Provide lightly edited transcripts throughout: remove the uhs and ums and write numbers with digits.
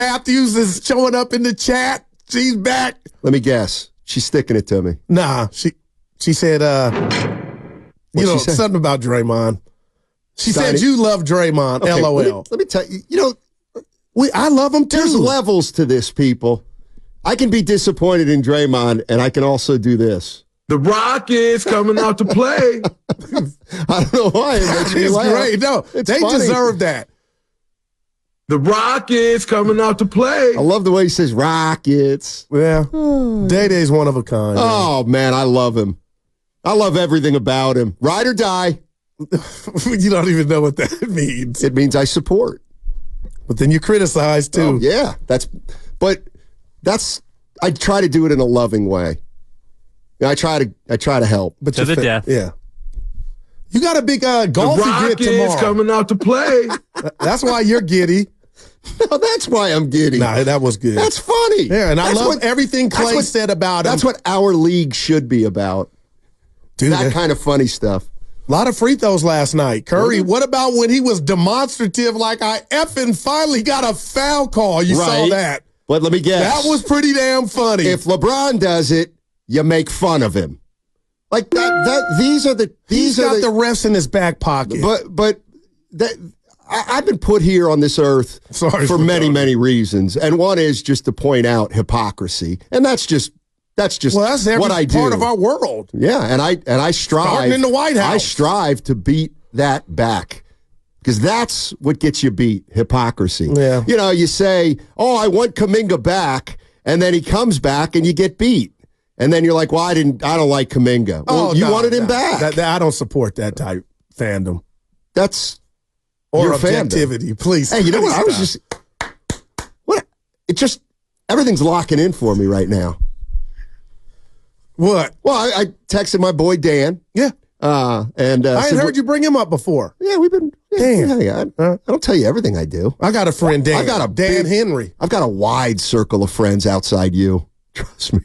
Matthews is showing up in the chat. She's back. Let me guess. She's sticking it to me. Nah, she said, something about Draymond. She said you love Draymond, okay, LOL. Let me tell you, I love him too. There's levels to this, people. I can be disappointed in Draymond, and I can also do this. The Rockets coming out to play. I don't know why it makes me laugh. Great. No, they deserve that. The Rockets coming out to play. I love the way he says Rockets. Yeah. Day-Day's one of a kind. Oh, man, I love him. I love everything about him. Ride or die. You don't even know what that means. It means I support. But then you criticize, too. Oh, yeah. I try to do it in a loving way. I try to help. But to the death. Yeah. You got a big golf event tomorrow. Coming out to play. That's why you're giddy. No, that's why I'm giddy. Nah, that was good. That's funny. Yeah, and I love everything Clay said about him. That's what our league should be about. Dude, that kind of funny stuff. A lot of free throws last night. Curry, what about when he was demonstrative like I effing finally got a foul call? You saw that. But let me guess. That was pretty damn funny. If LeBron does it, you make fun of him. Like that. He's got the refs in his back pocket. But I've been put here on this earth for many reasons, and one is just to point out hypocrisy, and that's just what I do. Part of our world. Yeah, and I strive. Starting in the White House. I strive to beat that back. Because that's what gets you beat, hypocrisy. Yeah. You say, oh, I want Kuminga back, and then he comes back and you get beat. And then you're like, well, I don't like Kuminga. Well, you wanted him back. I don't support that type fandom. That's or your objectivity, fandom. Please. Hey, you know what? I was just everything's locking in for me right now. What? Well, I texted my boy Dan. Yeah. And I ain't heard you bring him up before. Yeah, we've been. Dan. I don't tell you everything I do. I got a friend, Dan. Dan Henry. I've got a wide circle of friends outside you. Trust me.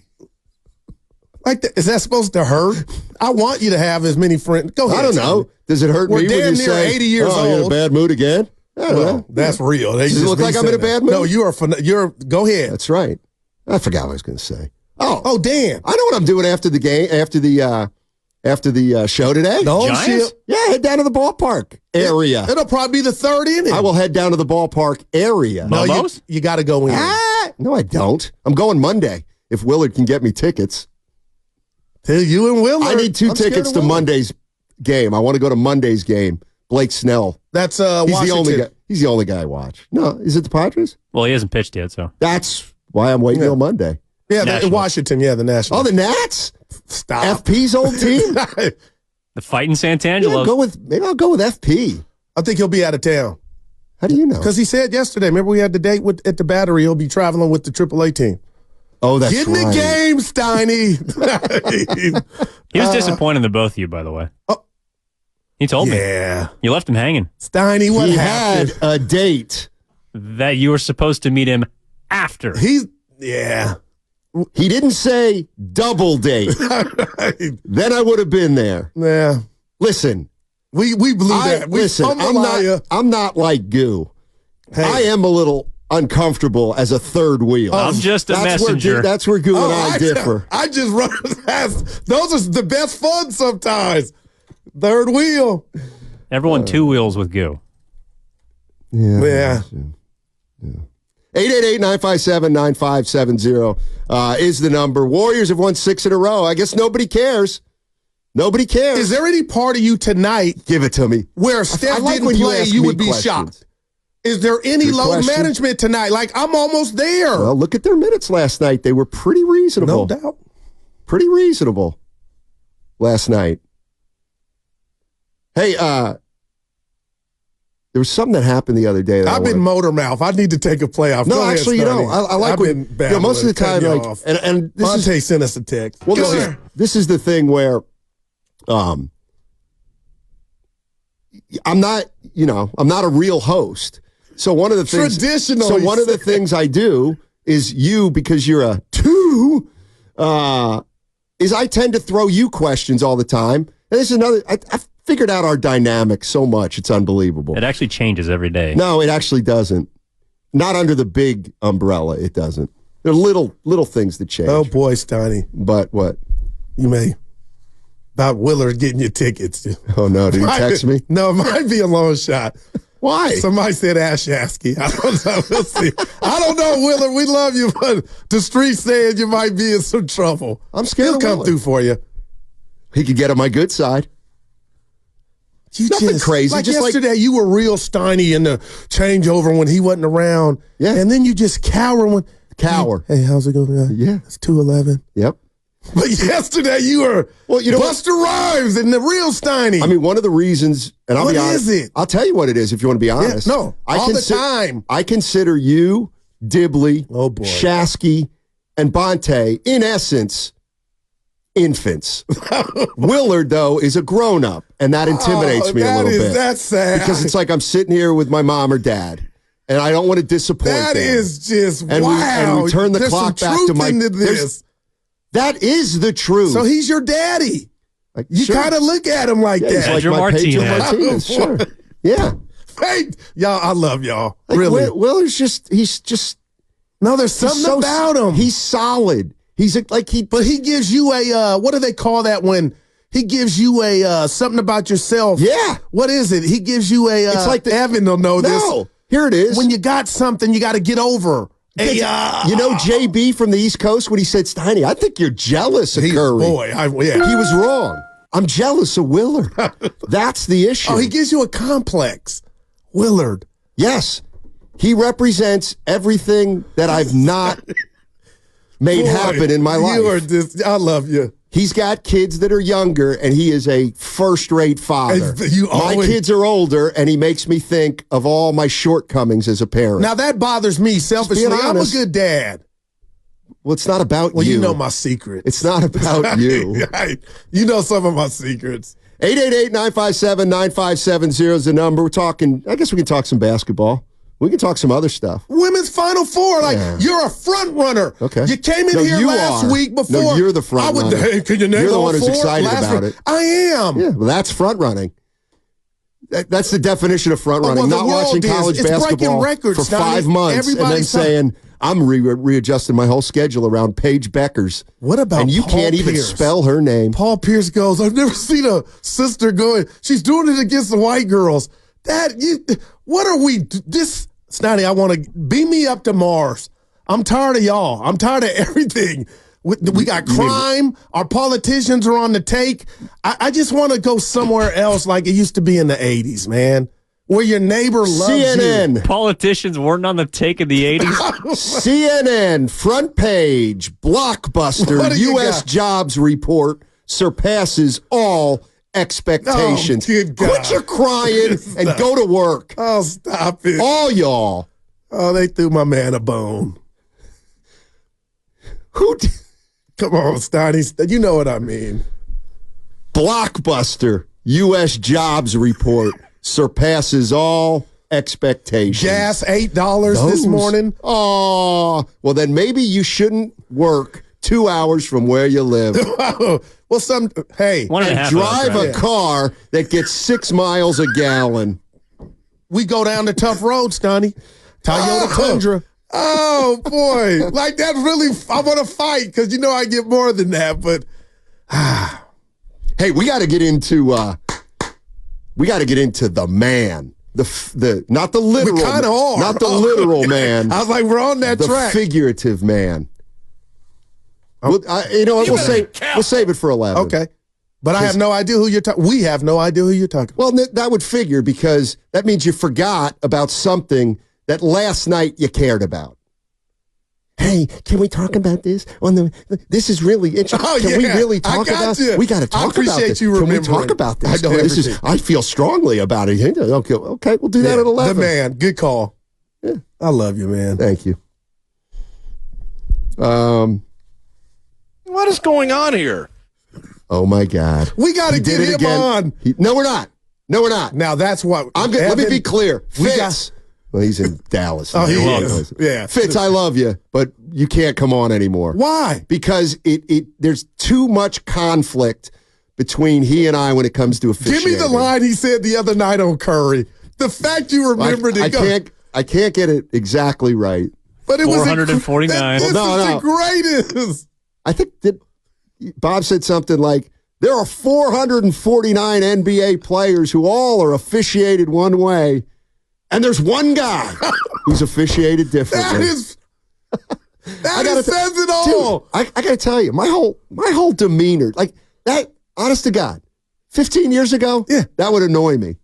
Is that supposed to hurt? I want you to have as many friends. Go ahead. I don't know. Does it hurt me when you say, 80 years old. You're in a bad mood again? That's real. Does it look like I'm in a bad mood? No, you're. Go ahead. That's right. I forgot what I was going to say. Oh, Dan. I know what I'm doing after the game, after the show today. No Giants? shit. Yeah, head down to the ballpark area. It'll probably be the third inning. I will head down to the ballpark area. No, you got to go in. No, I don't. I'm going Monday if Willard can get me tickets. Tell you and Willard. I need two tickets to Monday's game. I want to go to Monday's game. Blake Snell. That's he's Washington. the only guy. He's the only guy I watch. No, is it the Padres? Well, he hasn't pitched yet, so that's why I'm waiting till Monday. Yeah, Washington. Yeah, the Nationals. Oh, the Nats. Stop. FP's old team. the fighting Santangelo. Maybe I'll go with FP. I think he'll be out of town. How do you know? Because he said yesterday. Remember, we had the date at the Battery. He'll be traveling with the AAA team. Oh, that's Get in the game, Steiny. He was disappointed in both of you, by the way. Oh, he told me. Yeah. You left him hanging. Steiny, what happened? He had a date. That you were supposed to meet him after. Yeah. He didn't say double date. Then I would have been there. Yeah. Listen. We blew that. I'm not like Goo. Hey. I am a little uncomfortable as a third wheel. I'm just a messenger. That's where Goo and I differ. I just run past. Those are the best fun sometimes. Third wheel. Everyone two wheels with Goo. Yeah. 888-957-9570 is the number. Warriors have won 6 in a row. I guess nobody cares. Nobody cares. Is there any part of you tonight? Give it to me. Where Steph didn't play, you would be shocked. Is there any load management tonight? Like, I'm almost there. Well, look at their minutes last night. They were pretty reasonable. No doubt. Pretty reasonable last night. Hey, there was something that happened the other day. I've been motor mouth. I need to take a playoff. No, actually, I like when most of the time, like, and Monte sent us a text. Well, this is the thing where, I'm not a real host. So one of the things, one of the things I do is because you're a 2, is I tend to throw you questions all the time. And this is another. I've figured out our dynamic so much. It's unbelievable. It actually changes every day. No, it actually doesn't. Not under the big umbrella, it doesn't. There are little things that change. Oh, boy, Steiny. But what? You may. About Willard getting your tickets. Oh, no. Did he text me? No, it might be a long shot. Why? Somebody said Ash Yasky. I don't know. We'll see. I don't know, Willard. We love you, but the street's saying you might be in some trouble. I'm scared He'll come through for you. He could get on my good side. Nothing crazy. Like just yesterday, you were real Steiny in the changeover when he wasn't around. Yeah. And then you just cower when. Cower. Hey, how's it going? Yeah. It's 2:11. Yep. But yesterday, you were Buster Rhymes and the real Steiny. I mean, one of the reasons, and I'll be honest. What is it? I'll tell you what it is if you want to be honest. Yeah, no, all the time. I consider you, Dibley, Shasky, and Bonte, in essence, infants. Willard, though, is a grown-up, and that intimidates me a little bit. That's sad. Because it's like I'm sitting here with my mom or dad, and I don't want to disappoint them. That is just, and wow. We turn the There's clock some back truth to my... into this. That is the truth. So he's your daddy. Like, you kind of look at him like that. He's like my Pedro Martinez. Sure. Yeah. Hey, y'all, I love y'all. Like, really. Willard's he's just... No, there's something about him. He's solid. But he gives you a, what do they call that when he gives you a, something about yourself? Yeah. What is it? He gives you a, it's like Evan will know this. No, here it is. When you got something, you got to get over. Hey, you know JB from the East Coast when he said, Steiny, I think you're jealous of Curry. Boy, yeah. He was wrong. I'm jealous of Willard. That's the issue. Oh, he gives you a complex. Willard. Yes. He represents everything that I've not made happen in my life. You are just, I love you. He's got kids that are younger, and he is a first-rate father. My kids are older, and he makes me think of all my shortcomings as a parent. Now, that bothers me selfishly. I'm a good dad. Well, it's not about you. Well, you know my secrets. It's not about you. You know some of my secrets. 888-957-9570 is the number. We're talking, I guess we can talk some basketball. We can talk some other stuff. Women's Final Four, you're a front runner. Okay. You came in here last week before. No, you're the front runner. Hey, can you name you're the one who's four? excited about it. I am. Yeah, well, that's front running. That's the definition of front running. Not watching college basketball for 5 months and then saying, I'm readjusting my whole schedule around Paige Beckers. What about And you Paul can't even Pierce? spell her name. Paul Pierce goes, I've never seen a sister going, she's doing it against the white girls. What are we, Steiny, I want to beam me up to Mars. I'm tired of y'all. I'm tired of everything. We got crime. Our politicians are on the take. I just want to go somewhere else like it used to be in the 80s, man, where your neighbor loves CNN. You. Politicians weren't on the take in the 80s. CNN, front page, blockbuster, U.S. jobs report surpasses all expectations. Oh, quit your crying and go to work. Oh, stop it. All y'all. Oh, they threw my man a bone. Come on, Steiny. You know what I mean. Blockbuster, U.S. jobs report surpasses all expectations. Gas, $8 this morning. Oh, well, then maybe you shouldn't work 2 hours from where you live. Well, hey. And drive a car that gets 6 miles a gallon. We go down the tough road, Steiny. Toyota Tundra. Oh, boy. Like, that really, I want to fight because you know I get more than that, but. Hey, we got to get into the man. Not the literal. We kind of are. Not the literal man. I was like, we're on that track. The figurative man. We'll save it for 11. Okay. But I have no idea who you're talking. We have no idea who you're talking. Well, that would figure because that means you forgot about something that last night you cared about. Hey, can we talk about this? This is really interesting. Oh, can we really talk about this? We got to talk about this. You can we talk about this? I know everything. I feel strongly about it. Okay, we'll do that at 11. The man. Good call. Yeah. I love you, man. Thank you. What is going on here? Oh, my God. We got to get him on. No, we're not. Now, that's what. Let me be clear. Fitz. Well, he's in Dallas. Oh, he is. Yeah. Fitz, I love you, but you can't come on anymore. Why? Because there's too much conflict between he and I when it comes to officiating. Give me the line he said the other night on Curry. The fact you remembered it. I can't get it exactly right. But it was 449. This is the greatest. I think that Bob said something like, there are 449 NBA players who all are officiated one way, and there's one guy who's officiated differently. That says it all. Dude, I got to tell you, my whole demeanor, like that, honest to God, 15 years ago, that would annoy me.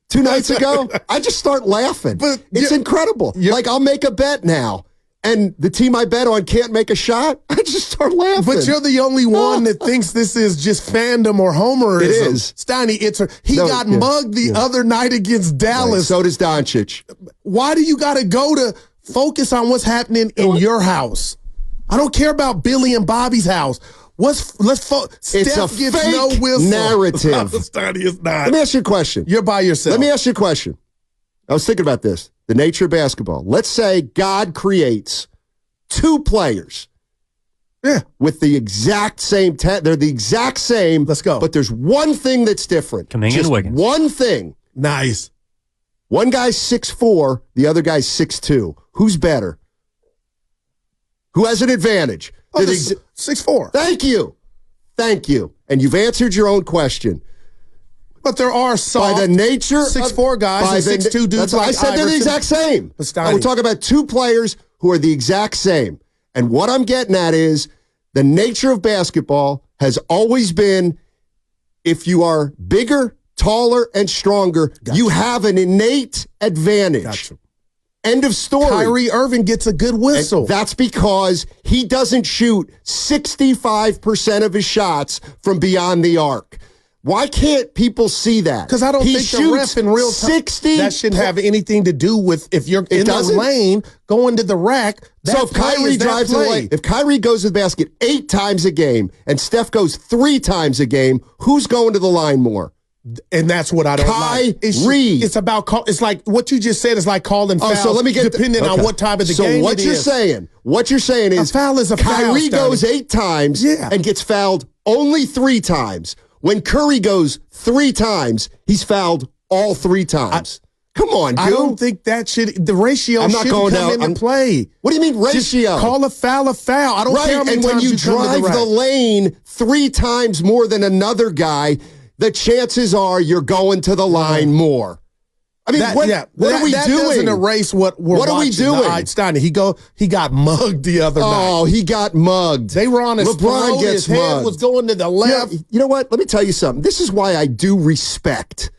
2 nights ago, I just start laughing. But it's incredible. Like, I'll make a bet now, and the team I bet on can't make a shot. I just start laughing. But you're the only one that thinks this is just fandom or homerism. It is. Steiny, he got mugged the other night against Dallas. Right, so does Doncic. Why do you got to go to focus on what's happening in your house? I don't care about Billy and Bobby's house. It's Steph a gets fake no whistle. narrative. Steiny is not. Let me ask you a question. You're by yourself. Let me ask you a question. I was thinking about this. The nature of basketball. Let's say God creates 2 players. Yeah. With the exact same they're the exact same. Let's go. But there's one thing that's different. Kuminga and Wiggins. One thing. Nice. One guy's 6'4", the other guy's 6'2". Who's better? Who has an advantage? 6'4". Thank you. And you've answered your own question. But there are some by the nature 6'4" guys and 6'2" dudes. That's what I said. They're the exact same. We're talking about 2 players who are the exact same. And what I'm getting at is the nature of basketball has always been, if you are bigger, taller, and stronger, you have an innate advantage. End of story. Kyrie Irving gets a good whistle. And that's because he doesn't shoot 65% of his shots from beyond the arc. Why can't people see that? Because I don't think the ref in real time, that shouldn't have anything to do with if you're in the lane going to the rack. So if Kyrie drives to the lane, if Kyrie goes to the basket 8 times a game and Steph goes 3 times a game, who's going to the line more? And that's what I don't like. It's about it's like what you just said is like calling fouls. So let me get depending on what time of the game. So what you're saying is a foul is a foul. Kyrie goes 8 times and gets fouled only 3 times. When Curry goes 3 times, he's fouled all 3 times. Come on, dude. I don't think that the ratio shouldn't come into play. What do you mean ratio? Just call a foul a foul. I don't care how many times you drive the lane 3 times more than another guy, the chances are you're going to the line more. I mean, what are we doing? That doesn't erase what we're watching. What are we doing? Steiny, he got mugged the other night. Oh, he got mugged. They were on his throat. His head was going to the left. You know what? Let me tell you something. This is why I do respect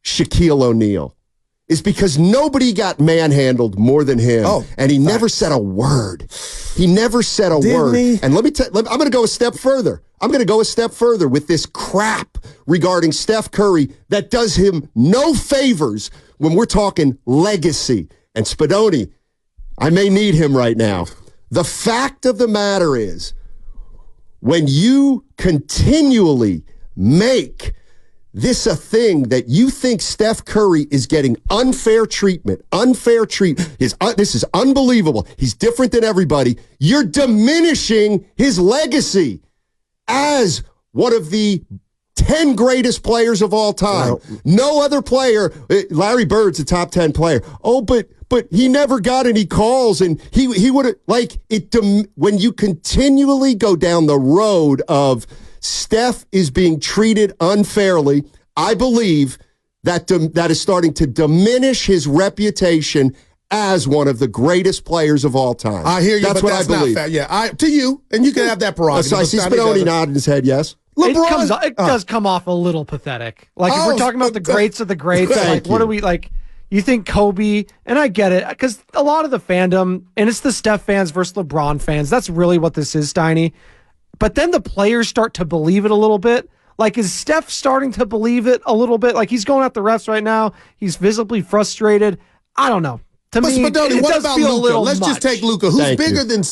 Shaquille O'Neal. Is because nobody got manhandled more than him. And he never said a word. He never said a word. And let me I'm going to go a step further. I'm going to go a step further with this crap regarding Steph Curry that does him no favors when we're talking legacy. And Spadoni, I may need him right now. The fact of the matter is, when you continually make this a thing that you think Steph Curry is getting unfair treatment. This is unbelievable. He's different than everybody. You're diminishing his legacy as one of the 10 greatest players of all time. No other player. Larry Bird's a top 10 player. Oh, but he never got any calls, and he would have when you continually go down the road of Steph is being treated unfairly, I believe that is starting to diminish his reputation as one of the greatest players of all time. I hear you, that's but what that's I believe. not fair. Yeah, to you, and you can have that prerogative. So I see Spadoni nodding his head, yes. LeBron, it does come off a little pathetic. Like, if we're talking about the greats of the greats, what are we, like, you think Kobe, and I get it, because a lot of the fandom, and it's the Steph fans versus LeBron fans, that's really what this is, Steiny. But then the players start to believe it a little bit. Like, is Steph starting to believe it a little bit? Like, he's going at the refs right now. He's visibly frustrated. I don't know. To me, Spadoni, what about Luka? Let's just take Luka, who's bigger than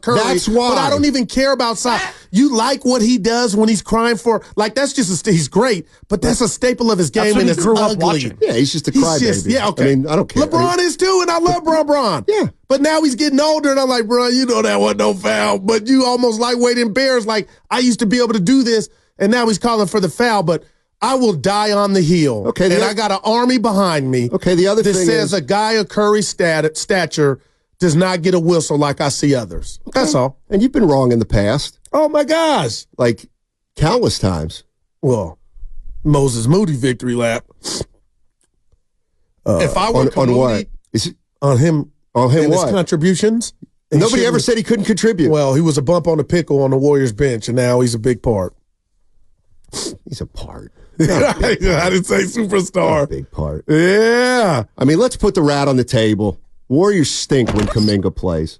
Curry. That's why. But I don't even care about size. You like what he does when he's crying for, like, that's just, he's great, but that's a staple of his game, and it's ugly. Yeah, he's just a crybaby. Yeah, okay. I mean, I don't care. LeBron is too, and I love LeBron. Yeah. But now he's getting older, and I'm like, bro, you know that wasn't no foul, but you almost lightweight in bears. Like, I used to be able to do this, and now he's calling for the foul. But I will die on the hill. Okay, and I got an army behind me. Okay, the other that thing says is, a guy of Curry's stature does not get a whistle like I see others. Okay. That's all. And you've been wrong in the past. Oh, my gosh. Like countless times. Well, Moses Moody victory lap. If I were on what? Is it, on him on him his what? contributions. Nobody ever said he couldn't contribute. Well, he was a bump on the pickle on the Warriors bench, and now he's a big part. He's a part. I didn't say superstar. A big part. Yeah. I mean, let's put the rat on the table. Warriors stink when Kuminga plays.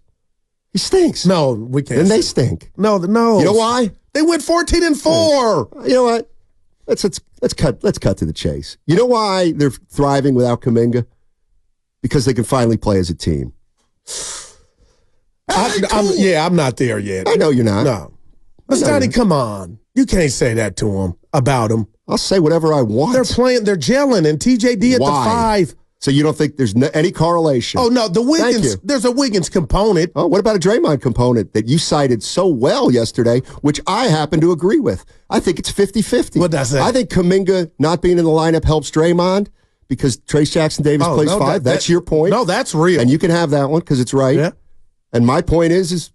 He stinks. No, we can't. Then they stink. No. You know why? They went 14-4. You know what? Let's cut to the chase. You know why they're thriving without Kuminga? Because they can finally play as a team. I'm not there yet. I know you're not. No. But Steiny, come on. You can't say that to him, about him. I'll say whatever I want. They're gelling, and TJD at the 5. So you don't think there's any correlation? Oh, no, the Wiggins, there's a Wiggins component. Oh, what about a Draymond component that you cited so well yesterday, which I happen to agree with? I think it's 50-50. What does that? I think Kuminga not being in the lineup helps Draymond because Trace Jackson-Davis plays 5. That's your point. No, that's real. And you can have that one because it's right. Yeah. And my point is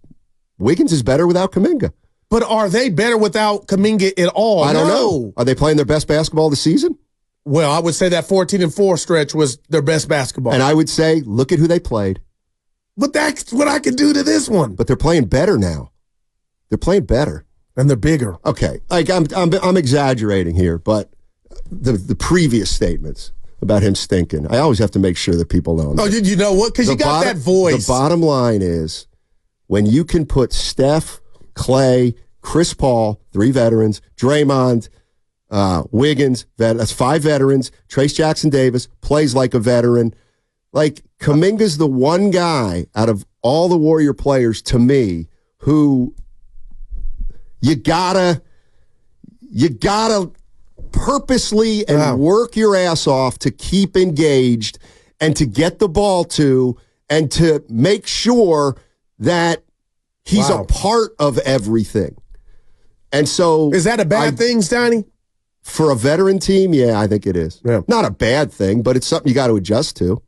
Wiggins is better without Kuminga. But are they better without Kuminga at all? I don't know. Are they playing their best basketball this season? Well, I would say that 14-4 stretch was their best basketball. And I would say, look at who they played. But that's what I can do to this one. But they're playing better now. They're playing better. And they're bigger. Okay. Like I'm exaggerating here, but the previous statements about him stinking, I always have to make sure that people know. Oh, you know what? Because you got that voice. The bottom line is when you can put Steph, Clay, Chris Paul, 3 veterans, Draymond, Wiggins, that's 5 veterans. Trace Jackson-Davis plays like a veteran. Like, Kuminga's the one guy out of all the Warrior players, to me, who you gotta purposely and work your ass off to keep engaged and to get the ball to and to make sure that he's a part of everything. And so... Is that a bad thing, Steiny? For a veteran team, yeah, I think it is. Yeah. Not a bad thing, but it's something you got to adjust to.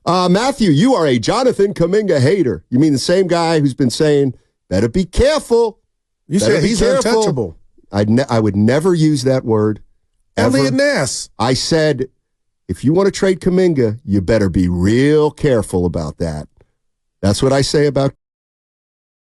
Matthew, you are a Jonathan Kuminga hater. You mean the same guy who's been saying, better be careful. You said he's untouchable. I would never use that word. Elliot Ness. I said, if you want to trade Kuminga, you better be real careful about that. That's what I say about